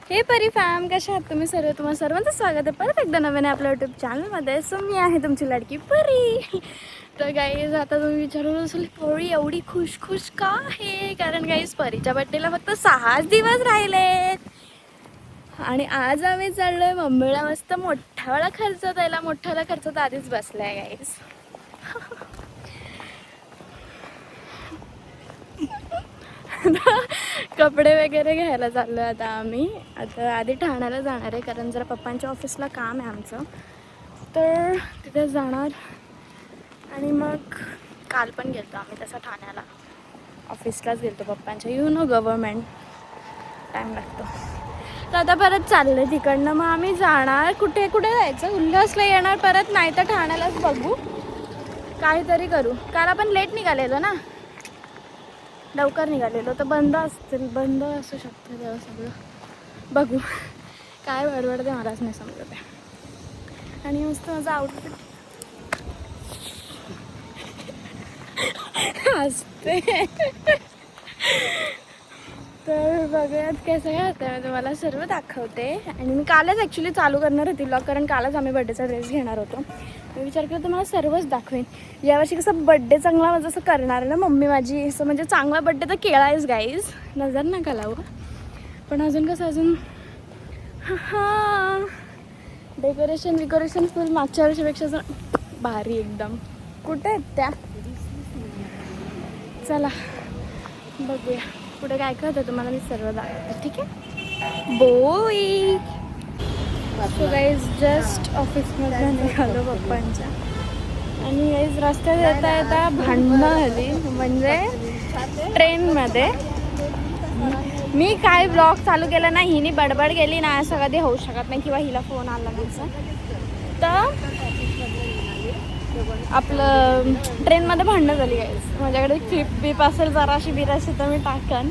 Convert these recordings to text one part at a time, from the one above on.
हे परी फॅम, कशा आहात तुम्ही सर्व? तुम्हाला सर्वांचं स्वागत आहे परत एकदा नवीन आपल्या यूट्यूब चॅनलमध्ये. सो मी आहे तुमची लाडकी परी. तर गाईज, आता तुम्ही विचारून असेल परी एवढी खुश खुश का आहे? कारण गाईज, परीच्या बड्डेला फक्त 6 दिवस राहिलेत आणि आज आम्ही चाललोय मुंबईला मस्त मोठावाला खर्च द्यायला. मोठावाला खर्च तर आधीच बसलाय गाईज. कपडे वगैरे घ्यायला चाललो आहे आता आम्ही. आता आधी ठाण्याला जाणार आहे कारण जरा पप्पांच्या ऑफिसला काम आहे आमचं, तर तिथे जाणार. आणि मग काल पण गेलो आम्ही तसं ठाण्याला, ऑफिसलाच गेलो पप्पांच्या. गव्हर्मेंट टाईम लागतो. तर आता परत चाललं आहे तिकडनं. मग आम्ही जाणार कुठे जायचं, उल्हासला येणार परत, नाही तर ठाण्यालाच बघू, काहीतरी करू. काल आपण लेट निघालेलो ना, लवकर निघालेलो, तर बंद असू शकतं तेव्हा सगळं. बघू काय बडबडते मलाच नाही समजत आहे. आणि मस्त माझं आउटफिट असते. तर बघूयात कसं काय होतं, मी तुम्हाला सर्व दाखवते. आणि मी कालच ॲक्च्युली चालू करणार होती व्लॉग, कारण कालच आम्ही बड्डेचा ड्रेस घेणार होतो. मी विचार केला तुम्हाला सर्वच दाखवेन. यावर्षी कसं बड्डे चांगला माझं असं करणार आहे ना मम्मी माझी, असं म्हणजे चांगला बड्डे तर केला आहेस गाईज, नजर नका लावू. पण अजून कसं हां डेकोरेशन फुल मागच्या वर्षीपेक्षा असं भारी एकदम. कुठे आहेत त्या? चला बघूया पुढे काय काय होतं, तुम्हाला मी सर्व दाखवते, ठीक आहे? बोई. सो गाईज, जस्ट ऑफिसमधून निघालो पप्पांच्या. आणि गाईज, रस्त्यात येता भांडणं झाली, म्हणजे ट्रेनमध्ये. मी काय ब्लॉग चालू केला ना, हिने बडबड केली ना, असं कधी होऊ शकत नाही, किंवा हिला फोन आला नसं. तर आपलं ट्रेनमध्ये भांडणं झाली गाईज. माझ्याकडे क्लिप असेल जराशी बिराशी तर मी टाकन.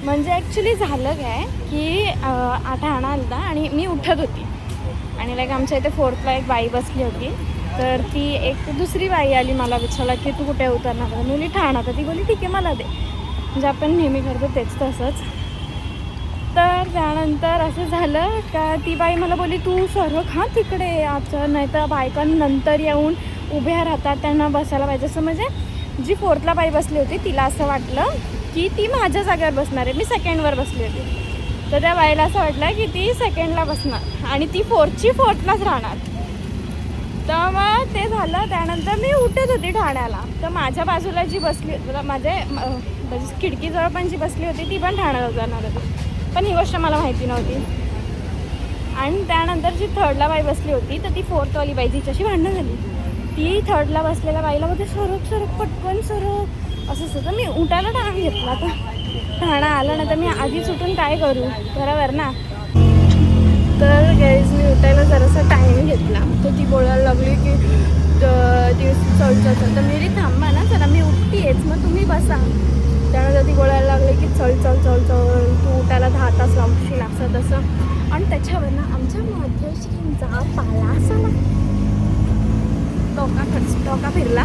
म्हणजे ॲक्च्युली झालं काय की ठाणा आलता आणि मी उठत होती आणि लाईक आमच्या इथे 4th एक बाई बसली होती. तर ती एक दुसरी बाई आली, मला विचारला की तू कुठे उतरणार? मी बोलली ठाणा. तर ती बोलली ठीक आहे मला दे, म्हणजे आपण नेहमी करतो तेच तसंच. तर त्यानंतर असं झालं का ती बाई मला बोलली तू सर्व खा तिकडे आता, नाही तर बायकांनंतर येऊन उभ्या राहतात, त्यांना बसायला पाहिजे असं. म्हणजे जी 4thला बाई बसली होती तिला असं वाटलं की ती माझ्या जागेवर बसणार आहे, मी 2nd बसली होती. तर त्या बाईला असं वाटलं की ती 2nd बसणार आणि ती 4thलाच राहणार. तर मग ते झालं. त्यानंतर मी उठत होती ठाण्याला, तर माझ्या बाजूला जी बसली, माझ्या खिडकीजवळ पण जी बसली होती ती पण ठाण्याला जाणार होती, पण ही गोष्ट मला माहिती नव्हती. आणि त्यानंतर जी 3rdला बाई बसली होती, तर ती 4thवाली बाई तिच्याशी भांडणं झाली. ती 3rdला बसलेल्या बाईला बोलते सरक पटकन सरक असं असं. तर मी उठायला टाइम घेतला, तर ठाणा आलं ना, तर मी आधीच उठून काय करू, बरोबर ना. तर गाईज, मी उठायला जरासा टाईम घेतला, तर ती बोलायला लागली की ती चल. तर मी थांबा ना, चला मी उठतीयेच, मग तुम्ही बसा. त्यानंतर ती बोलायला लागली की चल तू उठायला 10 तास लावशील असं तसं. आणि त्याच्यावरनं आमच्या मध्यश्रींचा पाला असा टोका फिरला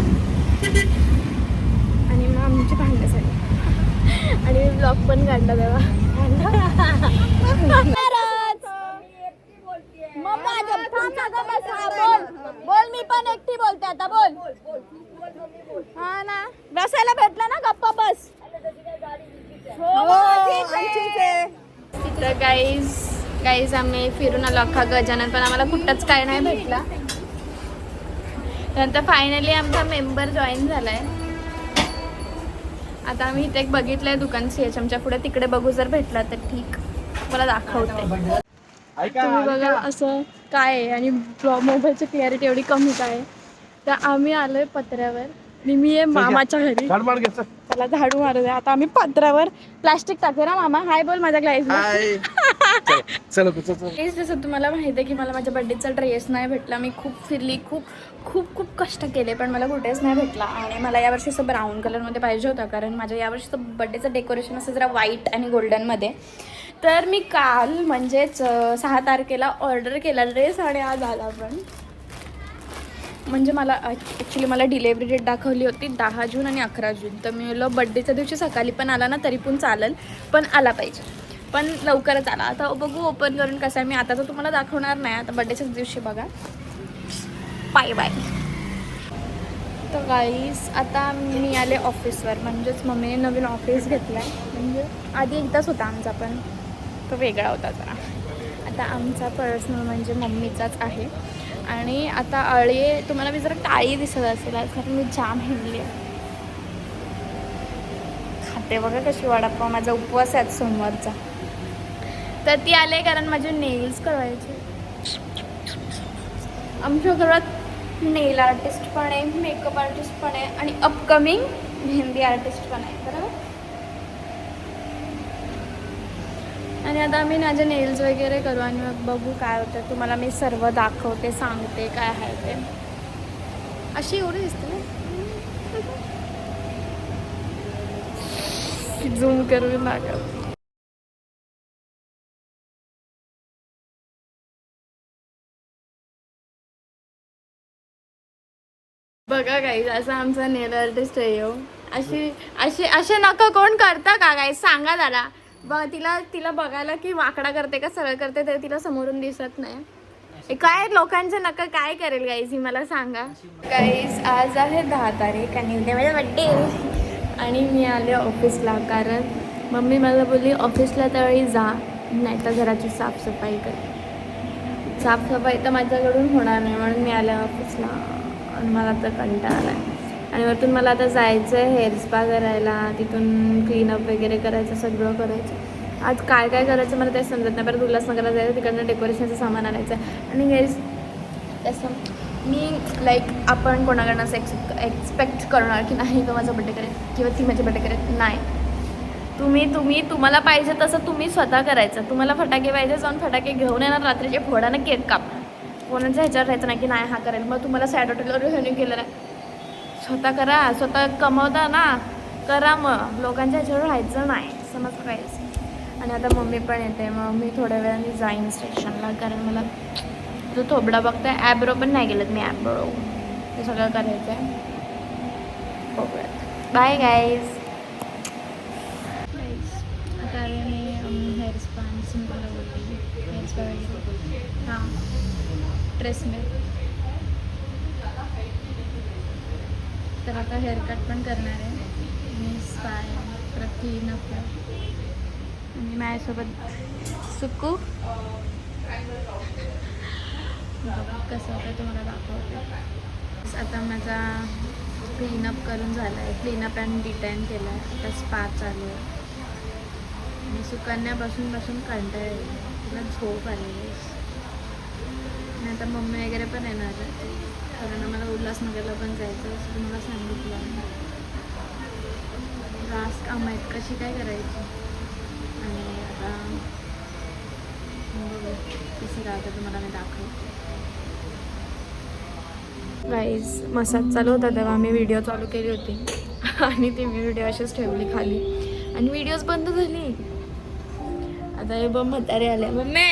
आणि मग आमची भांडणं झाली. आणि मी ब्लॉग पण काढला तेव्हा. बोल, मी पण एकटी बोलते आता, बोल. हा ना, बसायला भेटलं ना, गप्पा बस. तर गाईज आम्ही फिरून आलो अख्खा गजानन, पण आम्हाला कुठंच काय नाही भेटला. नंतर फायनली आमचा मेंबर जॉईन झालाय. आता आम्ही इथे एक बघितलंय दुकान CHMच्या पुढे, तिकडे बघू, जर भेटला तर ठीक, मला दाखवते. तुम्ही बघा असं काय आहे, आणि मोबाईलची क्लॅरिटी एवढी कमी काय आहे. तर आम्ही आलोय पत्र्यावर आणि मी आहे मामाच्या घरी. त्याला झाडू मारू द्या. आता आम्ही पत्र्यावर प्लास्टिक टाकू ना. मामा हाय बोल माझ्या ग्लाईजला. जसं तुम्हाला माहिती आहे की मला माझ्या बड्डेचा ड्रेस नाही भेटला. मी खूप फिरली, खूप कष्ट केले, पण मला कुठेच नाही भेटला. आणि मला यावर्षी असं ब्राऊन कलरमध्ये पाहिजे होता, कारण माझ्या यावर्षीचं बड्डेचं डेकोरेशन असं जरा व्हाईट आणि गोल्डनमध्ये. तर मी काल म्हणजेच 6 तारखेला ऑर्डर केला ड्रेस आणि आज आला. पण म्हणजे मला ॲक्च्युली मला डिलेवरी डेट दाखवली होती 10 जून आणि 11 जून. तर मी बोललो बड्डेच्या दिवशी सकाळी पण आला ना तरी पण चालेल, पण आला पाहिजे. पण लवकरच आला. आता बघू ओपन करून कसं आहे. मी आता तर तुम्हाला दाखवणार नाही, आता बड्डेच्याच दिवशी बघा. Bye bye. तर गाईस आता मी आले ऑफिसवर, म्हणजेच मम्मीने नवीन ऑफिस घेतला आहे. म्हणजे आधी एकदाच होता आमचा, पण तो वेगळा होता जरा. आता आमचा पर्सनल म्हणजे मम्मीचाच आहे. आणि आता अळे तुम्हाला मी जरा टाळी दिसत असेल आज, कारण मी जाम हिंडली आहे. खाते बघा कशी वडापाव, माझा उपवास आहे सोमवारचा. तर ती आले कारण माझे नेल्स करायचे. आमच्या घरात नेल आर्टिस्ट पण आहे, मेकअप आर्टिस्ट पण आहे आणि अपकमिंग मेहंदी आर्टिस्ट पण आहे, बरोबर. आणि आता आम्ही माझे नेल्स वगैरे करू आणि मग बघू काय होतं. तुम्हाला मी सर्व दाखवते, सांगते काय आहे ते. अशी एवढी दिसते ना, झूम करून दाखव. बघा गाईज, असा आमचा नेल आर्टिस्ट आहे हो. असे नका कोण करता का गाईज, सांगा जरा. तिला बघायला की वाकडा करते का सरळ करते ते तिला समोरून दिसत नाही. काय लोकांचे नका काय करेल गाईज ही मला सांगा. गाईज आज आहे 10 तारीख आणि उद्या माझा बड्डे. आणि मी आले ऑफिसला कारण मम्मी मला बोलली ऑफिसला त्यावेळी जा, नाही तर घराची साफसफाई कर. साफसफाई तर माझ्याकडून होणार नाही, म्हणून मी आले ऑफिसला. आणि मला आता कंटाळा आला आहे. आणि वरतून मला आता जायचं आहे हेअर स्पा करायला, तिथून क्लीनअप वगैरे करायचं, सगळं करायचं. आज काय काय करायचं मला ते समजत नाही. परत उल्हासनगरला जायचं, तिकडनं डेकोरेशनचं सामान आणायचं आहे. आणि हेअर तसं मी आपण कोणाकडनं असं एक्सपेक्ट करणार की नाही तो माझा बड्डे करेल किंवा ती माझी बड्डे करेल, नाही. तुम्हाला पाहिजे तसं तुम्ही स्वतः करायचं. तुम्हाला फटाके पाहिजे, जाऊन फटाके घेऊन येणार, रात्रीचे फोडानं केक कापणार. कोणाच्या ह्याच्यावर राहायचं नाही की नाही हा करेल. मग तुम्हाला सॅड हॉटेलवर हे केलं नाही, स्वतः करा. स्वतः कमवता ना, करा. मग लोकांच्या ह्याच्यावर राहायचं नाही, समज पाहिजे. आणि आता मम्मी पण येते, मग मी थोड्या वेळाने जाईन स्टेशनला, कारण मला जो थोबडा बघताय ॲब्रो पण नाही गेलं मी, ॲब्रो ते सगळं करायचं आहे. बघूयात. Bye guys. आता मी हेअर स्पा आणि सिंपल बोलली, हेअर स्पा वगैरे हां ड्रेसमेट. तर आता हेअरकट पण करणार आहे मी, स्पा परत क्लीनअप आणि माझ्यासोबत सुकू. कसं होतं तुम्हाला दाखवते. आता माझा क्लीनअप करून झाला आहे, क्लीनअप अँड डिटेन केलं आहे. आता स्पा चालू आहे आणि सुकन्या बसून कंटाळली, तिला झोप आलेली. आणि आता मम्मी वगैरे पण येणार आहे, कारण आम्हाला उल्हासनगरला पण जायचं असं तुम्हाला सांगितलं. रास काम आहेत कशी काय करायची. आणि आता कसं राहतं तुम्हाला मी दाखवते. गाईज मसाज चालू होता तेव्हा मी व्हिडिओ चालू केली होती आणि ती व्हिडिओ अशीच ठेवली खाली आणि व्हिडिओज बंद झाली. आता हे बघ म्हातारे आले. मम्मी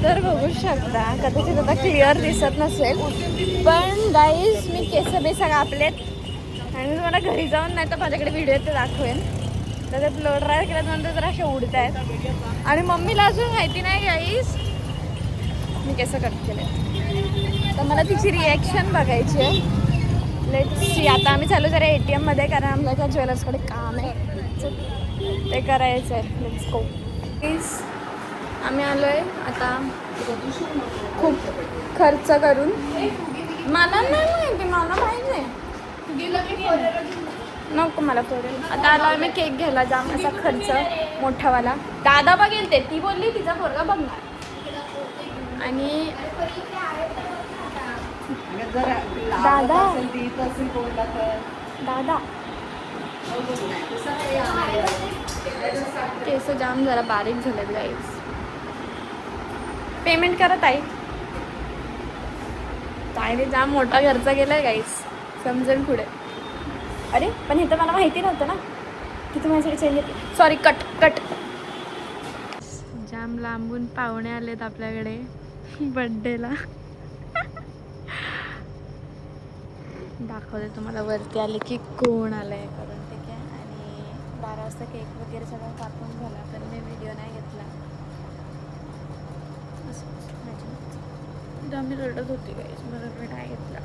तर बघू शकता, कदाचित आता क्लिअर दिसत नसेल, पण गाईज मी केस बेसा कापलेत आणि मी तुम्हाला घरी जाऊन नाही तर माझ्याकडे व्हिडिओ ते दाखवेन. त्याच्यात ब्लो ड्रायर केल्यानंतर जरा असे उडत आहेत आणि मम्मीला अजून माहिती नाही गाईज मी केस कट केले. तर मला तिची रिॲक्शन बघायची आहे. Let's see. आता आम्ही चालू जरा ATM मध्ये, कारण आमच्या ज्वेलर्सकडे काम आहे ते करायचं आहे. Let's go. प्लीज आम्ही आलो आहे आता खूप खर्च करून. मला नाही माहिती, मला पाहिजे नको मला फोरेल. आता आलो आम्ही केक घ्यायला, जाम असा खर्च मोठावाला. दादा बघेल ते, ती बोलली तिचा पोरगा बघणार. आणि दादा केस जाम जरा बारीक झालेत गाईज. पेमेंट करत आहे ताईने, जाम मोठा खर्च केलाय गाईज, समजेल पुढे. अरे पण हे तर मला माहिती नव्हतं ना की तू माझ्यासाठी चेंज. Sorry, cut. लांब लांबून पाहुणे आलेत आपल्याकडे बर्थडेला. दाखवते तुम्हाला वरती आले की कोण आलंय करून, ठीक आहे. आणि 12 वाजता केक वगैरे सगळं कापून झाला, तर मी व्हिडिओ नाही घेतला. असं मी रडत होती गाईस, म्हणून मी नाही घेतला.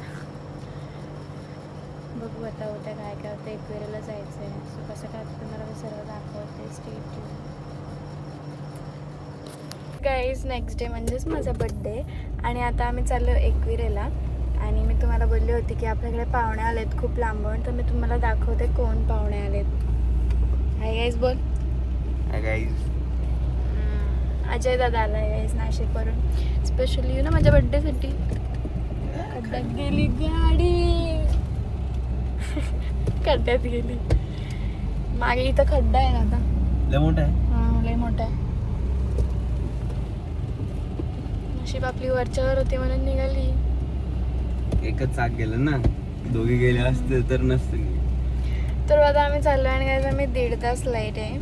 बघू आता उद्या काय काय होतं. एकविरेला जायचं आहे, सो कसं काय तुम्हाला मी सर्व दाखवते. Stay tune guys. Next day म्हणजेच माझा बड्डे, आणि आता आम्ही चाललो एकविरेला. आणि मी तुम्हाला बोलली होती की आपल्याकडे पाहुणे आलेत खूप लांबून, तर मी तुम्हाला दाखवते कोण पाहुणे आलेत. हाय गाईज बोल. Hi guys. अजय दादा आला आहे गाईज नाशिकवरून, स्पेशली यू ना माझ्या बड्डेसाठी. खड्ड्यात गेली गाडी, खड्ड्यात गेली. मागे इथं खड्डा आहे ना आता, लय मोठा आहे. हां लय मोठा आहे. नशीब आपली वरच्यावर होती म्हणून निघाली. एकच चाक गेलं ना, दोघे गेले असते तर नसते. तर आता आम्ही चाललो आणि काय आम्ही 1.5 तास लाईट आहे,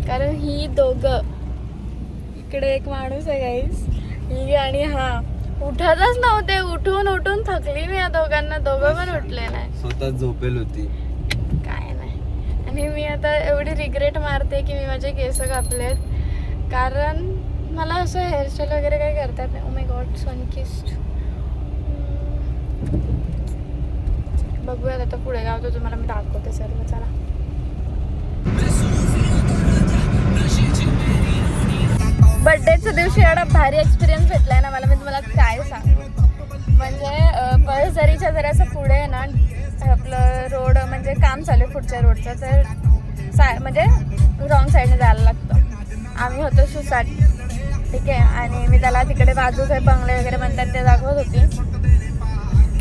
कारण ही दोघं, इकडे एक माणूस आहे गाईस, ही आणि हा उठतच नव्हते. उठून उठून थकली मी या दोघांना. दोघं पण उठले नाही, स्वतः झोपेल होती. काय नाही. आणि मी आता एवढी रिग्रेट मारते की मी माझे केस कापलेत, कारण मला असं हेअरस्टाईल वगैरे काही करतात नाही. Oh my God, Sunkist. बघूयात आता पुढे गाव, तर तुम्हाला मी दाखवते सर्व. चला. बड्डेच्या दिवशी एवढा भारी एक्सपिरियन्स भेटलाय ना मला, मी तुम्हाला काय सांगू. म्हणजे पळसझरीच्या जरासं पुढे आहे ना आपलं रोड, म्हणजे काम चालू आहे पुढच्या रोडचं, तर म्हणजे रॉंग साईडने जायला लागतं. आम्ही होतो सुसाट, ठीक आहे. आणि मी त्याला तिकडे बाजूचे बंगले वगैरे म्हणतात ते दाखवत होती,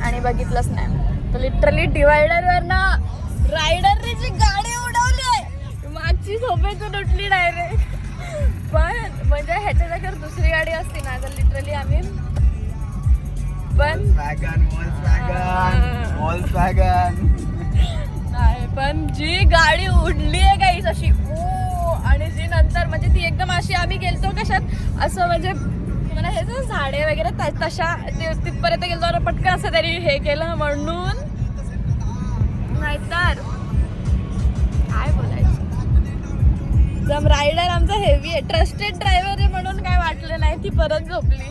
आणि बघितलंच नाही. तर लिटरली डिवायडरवर ना रायडरने जी गाडी उडवली, मागची झोपेतून उठली डायरेक्ट. पण म्हणजे ह्याच्या जागेवर दुसरी गाडी असती ना, तर लिटरली आम्ही नाही, पण जी गाडी उडली आहे गाईस अशी ओ, आणि जी नंतर म्हणजे ती एकदम अशी, आम्ही गेलतो कशात असं म्हणजे मला हे झाडे वगैरे तशा तिथपर्यंत गेलो आणि पटकन असं तरी हे केलं म्हणून, नाहीतर काय बोलायचं. जम रायडर आमचा हेवी आहे, ट्रस्टेड ड्रायव्हर आहे म्हणून काय वाटलं नाही. ती परत झोपली.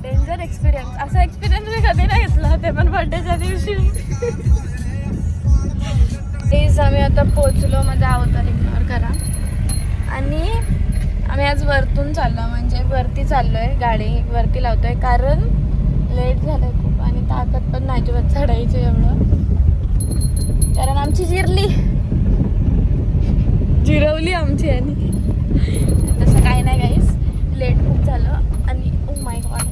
Danger experience. असा एक्सपिरियन्स मी कधी नाही घेतला, ते पण बर्थडेच्या दिवशी. प्लीज आम्ही आता पोचलो, मध्ये आहोत, इग्नोर करा. आणि आम्ही आज वरतून चाललो, म्हणजे वरती चाललो आहे, गाडी वरती लावतो आहे, कारण लेट झालं आहे खूप आणि ताकद पण नाही अजिबात चढायची एवढं, कारण आमची जिरवली आमची. आणि तसं काही नाही गाईस, लेट खूप झालं. आणि ओ माय गॉड,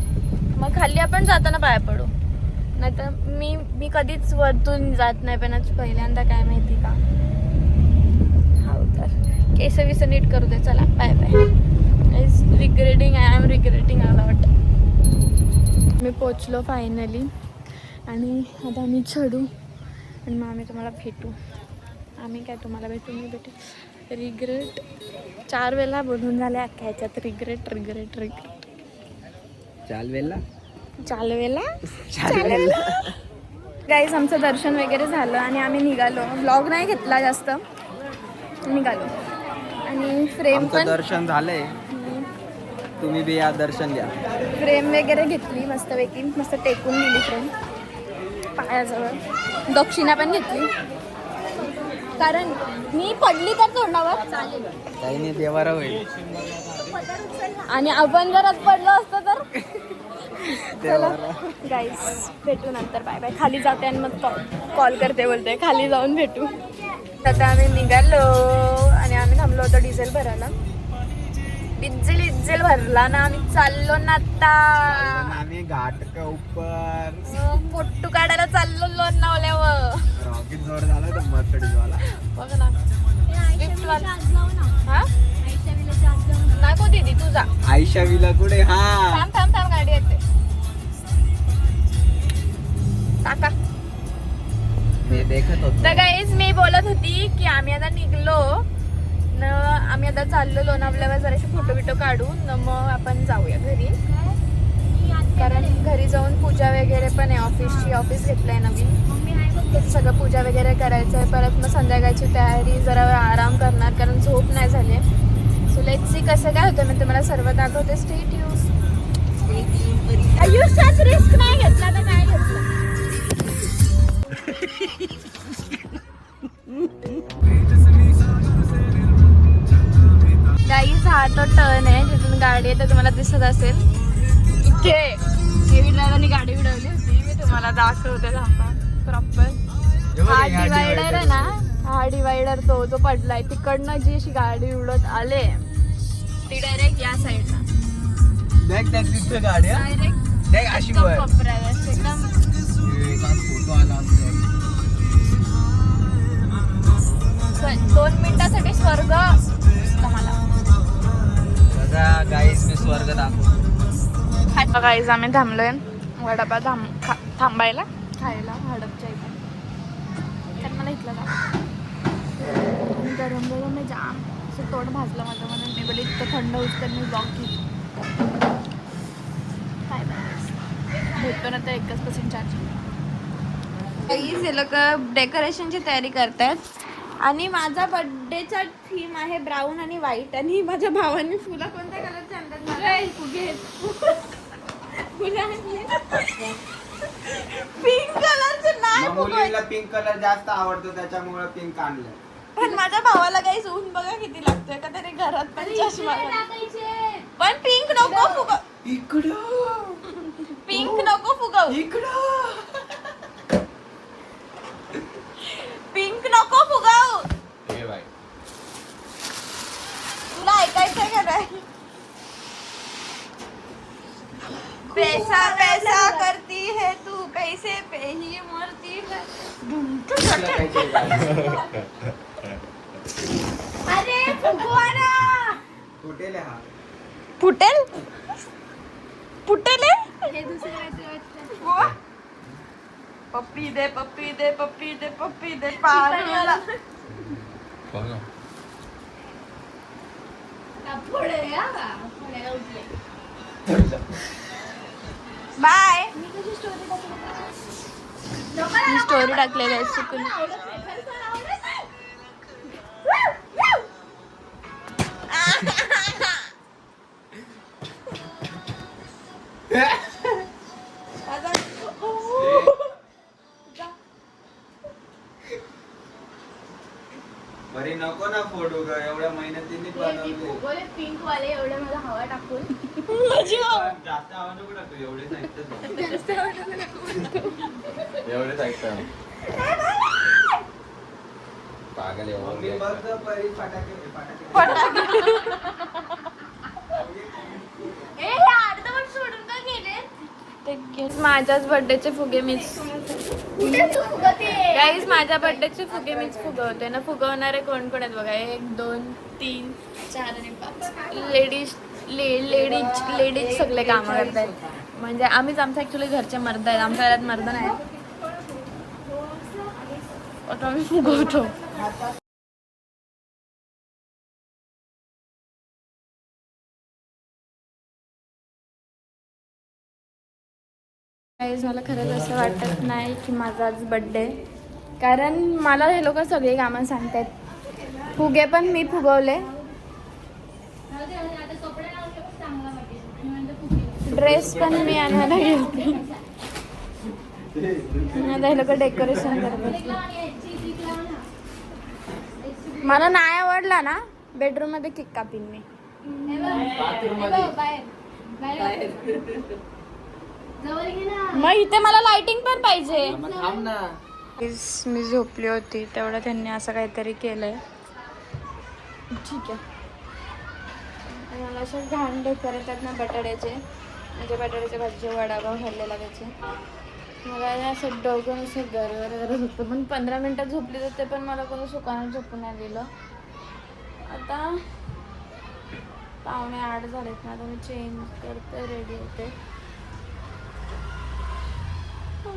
मग खाली आपण जाताना पाया पडू, नाही तर मी कधीच वरतून जात नाही, पण आज पहिल्यांदा. काय माहिती का. हो तर केस विस नीट करू दे. चला bye bye. I am regretting a lot. मी पोचलो फायनली, आणि आता आम्ही चढू आणि मग आम्ही तुम्हाला भेटू. आम्ही काय तुम्हाला भेटू, मी भेटू. रिग्रेट 4 वेळा बोलून झाल्या अख्ख्या ह्याच्यात. रिग्रेट. चालवेला गाईज आमचं दर्शन वगैरे झालं आणि आम्ही निघालो. व्लॉग नाही घेतला जास्त, निघालो. आणि फ्रेम पण दर्शन झालंय, तुम्ही बी या दर्शन घ्या. फ्रेम वगैरे घेतली मस्तपैकी, मस्त टेकून दिली फ्रेम पायाजवळ. दक्षिणा पण घेतली, कारण मी पडली तर तोंडावर चालेल, काही नाही, देवारा होईल. आणि आपण जर पडलो असतो तर. चला गाईस, भेटू नंतर. Bye bye. खाली जाते आणि मग कॉल करते, बोलते खाली जाऊन भेटू. आता आम्ही निघालो आणि आम्ही थांबलो होतो डिझेल भरायला. डिझेल भरला ना आम्ही चाललो ना आता आम्ही घाट का ऊपर फोटो काढायला चाललो लोणावळ्यावर. रॉकेट जोर झाला तर मर्सिडीज वाला बघ ना, स्विफ्ट वाला. हा नको दीदी तुझा आयशा विला कुठे. हा थांब गाडी येते. टाका. मी देखत होतो. तर गाईज मी बोलत होती की आम्ही आता निघलो न. आम्ही आता चाललो लोणावल्यावर जराशे फोटो बिटो काढू न मग आपण जाऊया घरी, कारण घरी जाऊन पूजा वगैरे पण आहे ऑफिसची. ऑफिस घेतलंय नवीन, त्याचं सगळं पूजा वगैरे करायचं आहे. परत मग संध्याकाळची तयारी, जरा वेळ आराम करणार कारण झोप नाही झाली. सो लेट्स सी कसं काय होतं, मी तुम्हाला सर्व दाखवते. Stay tune. आयुष्यात रिस्क नाही घेतला तर काय घेतला. गाईज हा तो टर्न आहे जिथून गाडी आहे, तर तुम्हाला दिसत असेल इथे. हेवी ड्रायव्हरनी गाडी उडवली होती, मी तुम्हाला दाखवते थांबा. प्रॉपर हा डिवायडर आहे ना, हा डिवायडर तो जो पडलाय तिकडनं जी अशी गाडी उडत आले ती डायरेक्ट या साईडला गाडी डायरेक्ट अशी कोपऱ्याला एकदम. फोटो आला 2 मिनिटासाठी स्वर्ग मला. गाईस मी स्वर्ग दाखवतो. गाईज आम्ही थांबलोय वडापाव थांबायला खायला हडपच्या इथे. तर मला इथलं का गरम गरम आहे जाम, असं तोंड भाजलं माझं म्हणून मी बोलले इतकं थंड होतं तर मी ब्लॉग घेईन. काय भेटतो ना तर 1% चार्ज. काहीच हे लोक डेकोरेशनची तयारी करतात आणि माझा बर्थडेचा थीम आहे ब्राऊन आणि व्हाईट. आणि माझ्या भावाने फुलं कोणत्या कलरचे आणतात? पिंक कलरचे नाही. मुलीला पिंक कलर जास्त आवडतो त्याच्यामुळे पिंक आणलं. पण माझ्या भावाला काही ऊन बघा किती लागतोय का तरी घरात पण चष्मा. पण पिंक नको फुगव. इकडं पिंक नको फुगव. इकडं पिंक नको फुगव. हे बाई तुला ऐकायचंय का नाही? पैसा पैसा करती है तू, कैसे पे ही मरती है. अरे फुगवाना. फुटेल हा. फुटेल फुटेल पप्पी दे पप्पी दे पप्पी दे पप्पी दे पारूला. बाय. मी स्टोरी टाकलेली आहे चुकून. बरी नको ना फोटो का एवढ्या मेहनतीने बनवले. पिंक वाले एवढे मला हवा टाकून जास्त आवाज नको टाकू. एवढेच ऐकतात एवढेच ऐकतात पागल. मम्मी बघ परी फटाके माझ्याच बर्थडेचे फुगे मीच. गाईज माझ्या बर्थडेचे फुगे मीच फुगवते ना. फुगवणारे कोण कोण आहेत बघा. 1 2 3 4 आणि 5 लेडीज सगळे कामं करतायत. म्हणजे आम्हीच आमच्या ऍक्च्युली घरचे मर्द आहेत. आमच्या घरात मर्द नाही. आता आम्ही फुगवतो. काही झालं खरंच असं वाटत नाही की माझा आज बड्डे, कारण मला हे लोक सगळी कामं सांगतात. फुगे पण मी फुगवले, ड्रेस पण मी आणायला गेलते. आता हे लोक डेकोरेशन करतात. मला नाही आवडला ना बेडरूम मध्ये केक कापीन मी. मग इथे मला लाइटिंग पण पाहिजे. मी झोपली होती तेवढं त्यांनी असं काहीतरी केलंय. ठीक आहे. मला असे घाण डेकोरेट आहेत ना बटाट्याचे, म्हणजे बटाट्याच्या भाजीचे वडापाव खाल्लेला त्याचे. मला असं डोकं असं गरगरत होतं. पण 15 मिनटात झोपली तर ते पण मला कोणी सुकानं झोपून नाही दिलं. आता 7:45 झालेत ना. आता मी चेंज करते, रेडी होते. कसं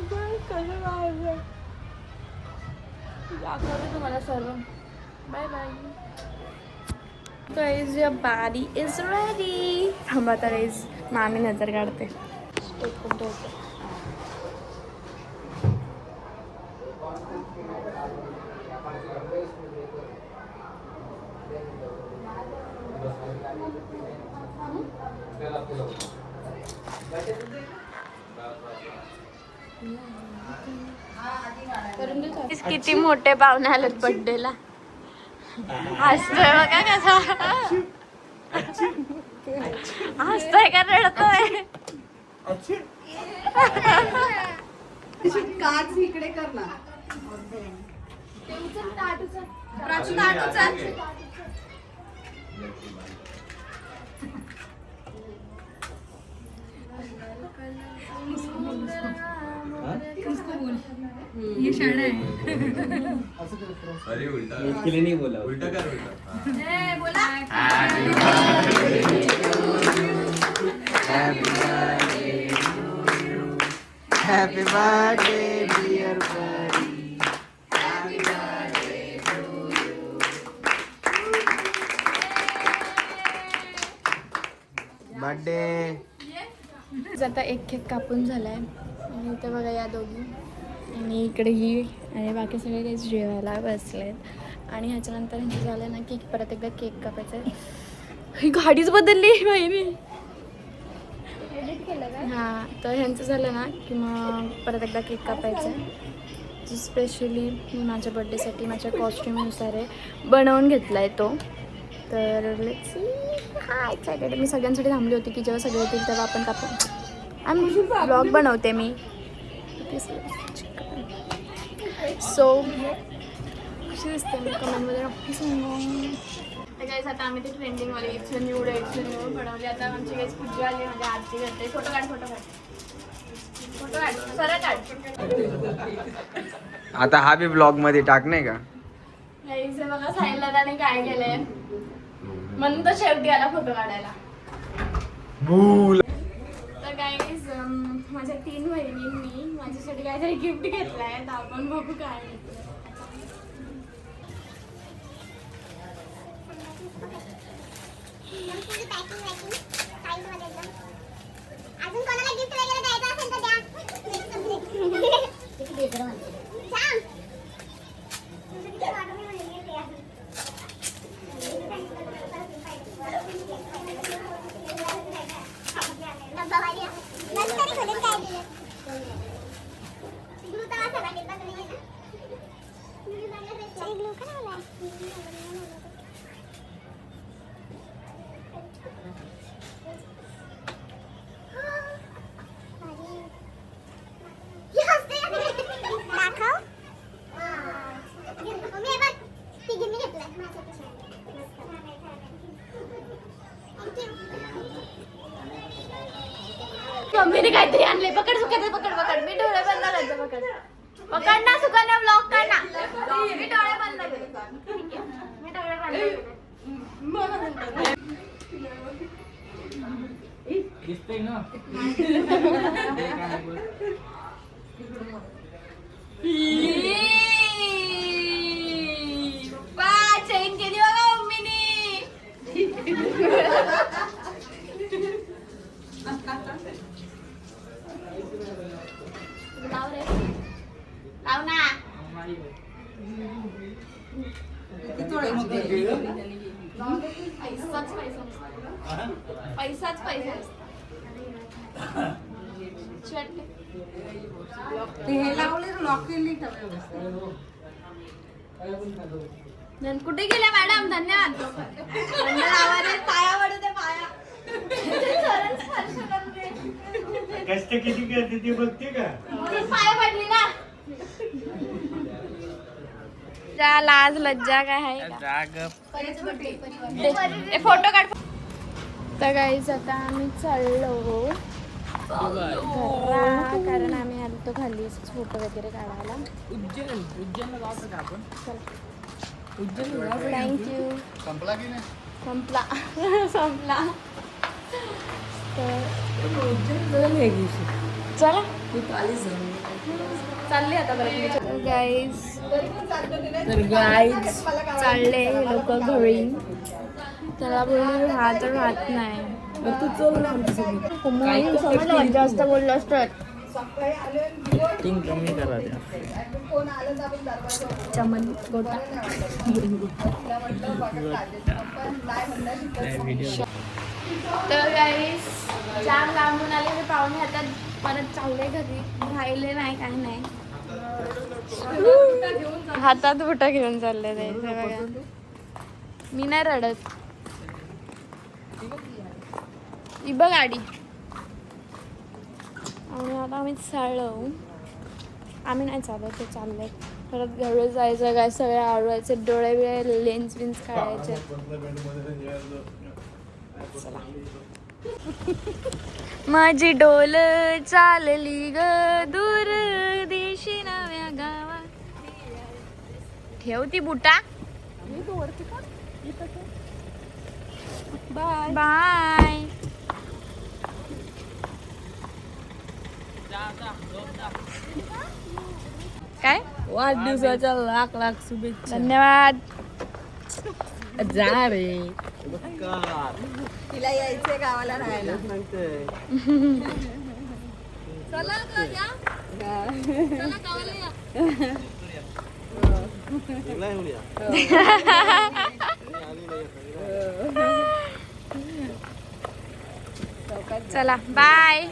दाखवते तुम्हाला सर्व. Bye bye. Guys your body is ready. थांबा आता गाईज मामी नजर काढते. किती मोठे पाहुणे आलेत बर्थडेला. हसतोय बघा कसा. हसतोय का रडतोय. काच इकडे कर ना. प्राची ताट उचल. ये शाळा आहे. अरे उल्टा इसके लिए नहीं बोला. उल्टा कर उल्टा. बोला. Happy birthday dear buddy. Birthday. आता एक केक कापून झालाय आणि इथं बघा या दोघी आणि इकडे ही आणि बाकी सगळे काही जेवायला बसलेत. आणि ह्याच्यानंतर ह्यांचं झालं ना की परत एकदा केक कापायचा आहे. ही गाडीच बदलली बाईने. एडिट केलं का? हां, तर ह्यांचं झालं ना की मग परत एकदा केक कापायचा आहे. जो स्पेशली माझ्या बड्डेसाठी माझ्या कॉस्ट्युमनुसार आहे बनवून घेतला आहे तो. तर लेट्स हा एक्सायटेड. मी सगळ्यांसाठी थांबली होती की जेव्हा सगळे येतील तेव्हा आपण कापू. आम्ही ब्लॉग बनवते मी. सो कशी दिसते मी कमेंटमध्ये नक्की सांगा. गाईस आता आम्ही ते ट्रेंडिंगवाले इथं निवड बनवली. आता आमची गाईस पूजा आली म्हणजे आरती करते. फोटो काढ सरळ काढ. आता हा बी ब्लॉग मध्ये टाक नाही का. गाईस हे बघा साहिलला त्याने काय केलंय म्हणून तर शेवटी आला फोटो काढायला. तर गाईस माझ्या 3 बहिणींनी माझ्यासाठी काहीतरी गिफ्ट घेतलंय. तर आपण बघू काय घेतलंय. अजून कोणाला गिफ्ट वगैरे द्यायचं असेल तर द्या. मम्मीने काहीतरी आणले. पकड सुकन्या पकड. मी डोळे बंद करते. पकड ना सुकन्या. ब्लॉक कर ना. मी डोळे बंद करते. ठीक आहे मी डोळे बंद करते. दिसतंय ना. चेन केली बघा मम्मीने. लाव ना. पैसाच पैसा. हे लावले लॉक केली. कुठे गेल्या मॅडम. धन्यवाद. पाया पडू दे पाया. कष्ट किती करते ती बघते का. पाया पडली ना. लाज लज्जा काय आहे फोटो काढ. तर गाईज आता आम्ही चाललो कारण आम्ही आलो खाली फोटो वगैरे काढायला. उज्जैनला जाऊ का आपण. थँक्यू. संपला. चला चालले आता बरं. गाईज चालले लोक घरी. त्याला बोलली राहत तर राहत नाही. तू चल ना आमच्यासोबत. समजलं जास्त बोललं असतं. टिंग कमी करा द्या. चमन गोटा. तर गाईस जाम लांबून आले ते पाहुणे आता परत चालले घरी. राहिले नाही काही नाही. हातात बुटा घेऊन चालले ते बघा. मी नाही रडत. ही बघ गाडी. आणि आता आम्ही चाललो. आम्ही नाही चालत ते चाललंय. परत घरी जायचं काय सगळे आवडायचे डोळे बिळे लेन्स बिन्स काढायचे. माझी डोल चालली ग दूर देशी नव्या गावात. ठेवती बुटा. Bye bye. काय वाढदिवसाच्या लाख लाख शुभेच्छा. धन्यवाद. जा रे. तिला यायचंय गावाला राहायला. चला का या? चला गावाला या. चला बाय.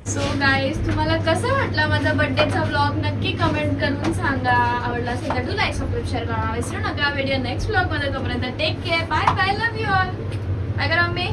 सो गाईज तुम्हाला कसा वाटला माझा बर्थडेचा व्लॉग नक्की कमेंट करून सांगा. आवडला असेल तर तू लाईक सबस्क्राईब शेअर करा विसरू नका. व्हिडिओ नेक्स्ट व्लॉग मध्ये तोपर्यंत take care. Bye bye. Love you all. काय करा मी